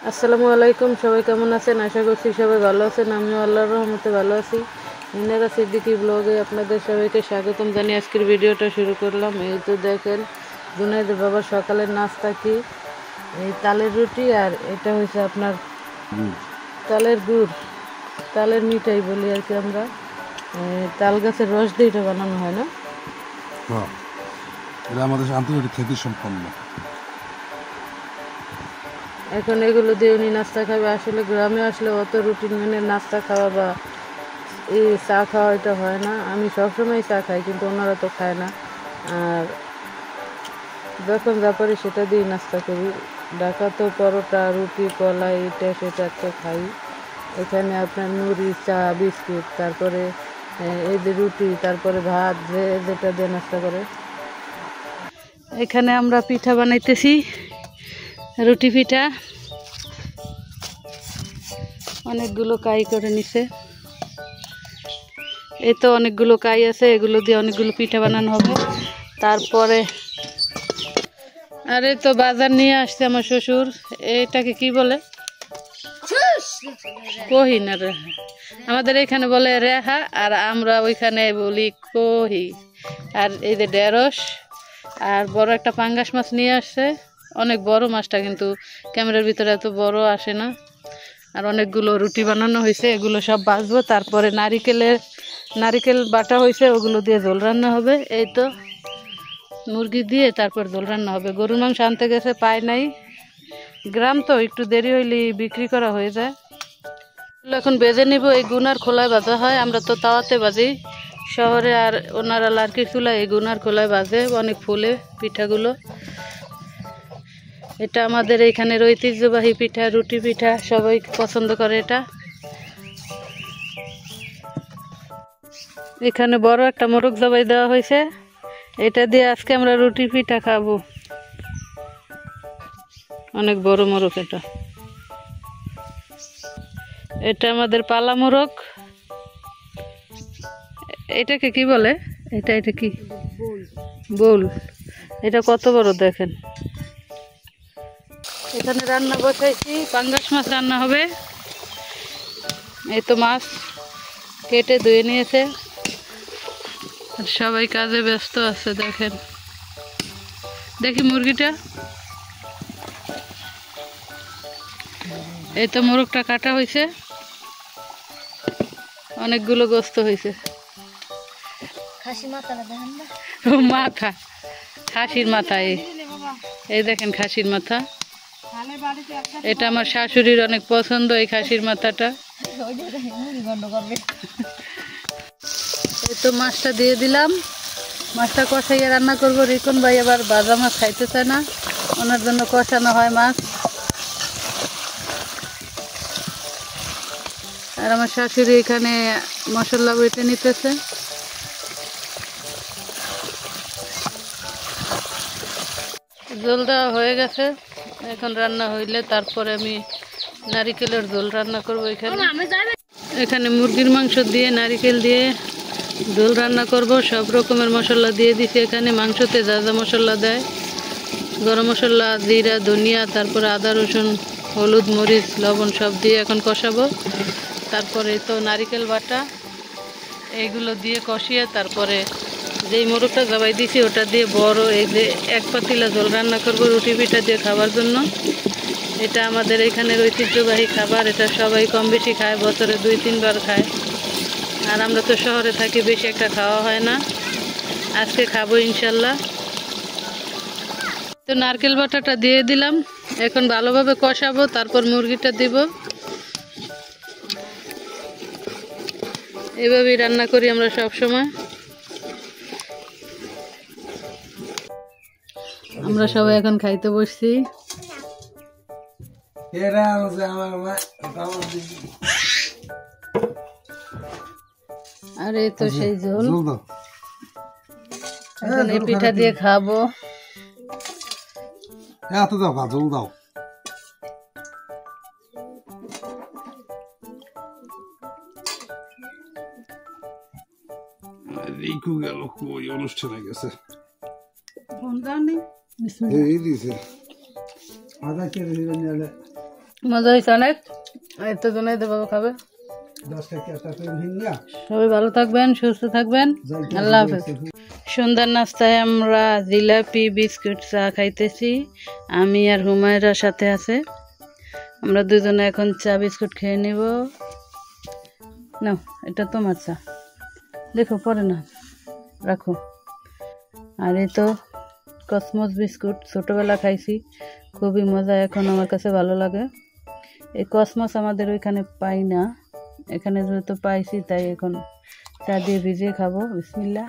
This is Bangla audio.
আসসালামু আলাইকুম, সবাই কেমন আছেন? আশা করছি সবাই ভালো আছেন। আমিও আল্লাহর রহমতে ভালো আছি। ইনারা সিদ্দিকী ব্লগে আপনাদের সবাইকে স্বাগতম জানিয়ে আজকের ভিডিওটা শুরু করলাম। এই তো দেখেন জুনাইদের বাবার সকালের নাস্তা কি, এই তালের রুটি, আর এটা হয়েছে আপনার তালের গুড়, তালের মিঠাই বলি আর কি আমরা। তাল গাছের রস দিয়ে এটা বানানো হয় না? এটা আমাদের আন্তর্জাতিক খ্যাতি সম্পন্ন। এখন এগুলো দিয়ে উনি নাস্তা খাবে। আসলে গ্রামে আসলে অত রুটিন মেনে নাস্তা খাওয়া বা এই চা খাওয়া এটা হয় না। আমি সবসময় চা খাই, কিন্তু ওনারা তো খায় না। আর যখন যা পারি সেটা দিয়ে নাস্তা করি। ঢাকা তো পরোটা, রুটি, কলা, এটা সেটা তো খাই। এখানে আপনার মুড়ি, চা, বিস্কিট, তারপরে এই যে রুটি, তারপরে ভাত, যেটা দিয়ে নাস্তা করে। এখানে আমরা পিঠা বানাইতেছি, রুটি পিঠা। অনেকগুলো কাই করে নিছে। এই তো অনেকগুলো কাই আছে, এগুলো দিয়ে অনেকগুলো পিঠা বানানো হবে। তারপরে আরে তো বাজার নিয়ে আসছে আমার শ্বশুর। এটাকে কি বলে? কহি না রে, আমাদের এখানে বলে রেহা, আর আমরা ওইখানে বলি কহি। আর এই যে ঢেঁড়স, আর বড় একটা পাঙ্গাস মাছ নিয়ে আসছে। অনেক বড় মাছটা, কিন্তু ক্যামেরার ভিতরে এত বড় আসে না। আর অনেকগুলো রুটি বানানো হয়েছে, এগুলো সব বাজবো। তারপরে নারিকেল বাটা হয়েছে, ওগুলো দিয়ে ঝোল রান্না হবে। এই তো মুরগি দিয়ে তারপর ঝোল রান্না হবে। গরুর মাংস আনতে গেছে, পায় নাই। গ্রাম তো একটু দেরি হইলে বিক্রি করা হয়ে যায়। এখন বেজে নিব। এই গুনার খোলায় ভাজা হয়, আমরা তো তাওয়াতে ভাজি শহরে, আর ওনারা লার্কির চুলায় এই গুনার খোলায় ভাজে। অনেক ফুলে পিঠাগুলো। এটা আমাদের এইখানের ঐতিহ্যবাহী পিঠা, রুটি পিঠা, সবাই পছন্দ করে এটা। এখানে বড় একটা মোরগ জবাই দেওয়া হয়েছে, এটা দিয়ে আজকে আমরা রুটি পিঠা খাবো। অনেক বড় মোরগ এটা। এটা আমাদের পালা মোরগ। এটাকে কি বলে? এটা কি? বোল। এটা কত বড় দেখেন। এখানে রান্না বসাইছি, পাঙ্গাস মাছ রান্না হবে। এই তো মাছ কেটে ধুয়ে নিয়েছে, সবাই কাজে ব্যস্ত আছে। দেখেন, দেখি মুরগিটা। এই তো মোরগটা কাটা হয়েছে, অনেকগুলো গোস্ত হয়েছে। মাথা, খাসির মাথা। এই দেখেন খাসির মাথা। এটা আমার শাশুড়ির অনেক পছন্দ, এই খাসির মাথাটা। এই তো মাছটা দিয়ে দিলাম। মাছটা কষাইয়ে রান্না করবো। রিকন ভাই আবার ভাজা মাছ খাইতে চায় না, ওনার জন্য কষানো হয় মাছ। আর আমার শাশুড়ি এখানে মশলা বেটে নিতেছে। ঝোল দেওয়া হয়ে গেছে, এখন রান্না হইলে তারপরে আমি নারিকেলের ঝোল রান্না করবো। এখানে মুরগির মাংস দিয়ে নারিকেল দিয়ে ঝোল রান্না করব। সব রকমের মশলা দিয়ে দিছি এখানে। মাংসতে যা যা মশলা দেয়, গরম মশলা, জিরা, ধনিয়া, তারপরে আদা, রসুন, হলুদ, মরিচ, লবণ সব দিয়ে এখন কষাবো। তারপরে তো নারিকেল বাটা, এইগুলো দিয়ে কষিয়ে তারপরে যেই মোরগটা জবাই দিছি ওটা দিয়ে বড় এই যে এক পাতিলা ঝোল রান্না করব রুটি পিঠা দিয়ে খাবার জন্য। এটা আমাদের এখানের ঐতিহ্যবাহী খাবার। এটা সবাই কম বেশি খায়, বছরে 2-3 বার খায়। আর আমরা তো শহরে থাকি, বেশি একটা খাওয়া হয় না। আজকে খাবো ইনশাল্লাহ। তো নারকেল বাটাটা দিয়ে দিলাম, এখন ভালোভাবে কষাবো, তারপর মুরগিটা দিব। এভাবেই রান্না করি আমরা সব সময়। আমরা সবাই এখন খাইতে বসছি। আর এই তো সেই ঝোল, এখন এই পিঠা দিয়ে খাবো। ঝোল দাও। রিকু গেল কই, অনুষ্ঠানে গেছে। এই দিছে আদা কেটে দিবেন। মজা হয়েছে অনেক, এত জন্যই তো বাবা খাবে। সবাই ভালো থাকবেন, সুস্থ থাকবেন, আল্লাহ হাফেজ। সন্ধ্যার নাস্তায় আমরা জিলাপি বিস্কুট চা খাইতেছি, আমি আর হুমায়রার সাথে আছে। আমরা দুজনে এখন চা বিস্কুট খেয়ে নিব। নাও, এটা তোমার চা, দেখো পরে না, রাখো। আর এই তো কসমস বিস্কুট, ছোটোবেলা খাইছি, খুবই মজা, এখন আমার কাছে ভালো লাগে। এই কসমস আমাদের ওইখানে পাই না, এখানে যেহেতু পাইছি তাই এখন চা দিয়ে ভিজিয়ে খাবো। বিসমিল্লাহ।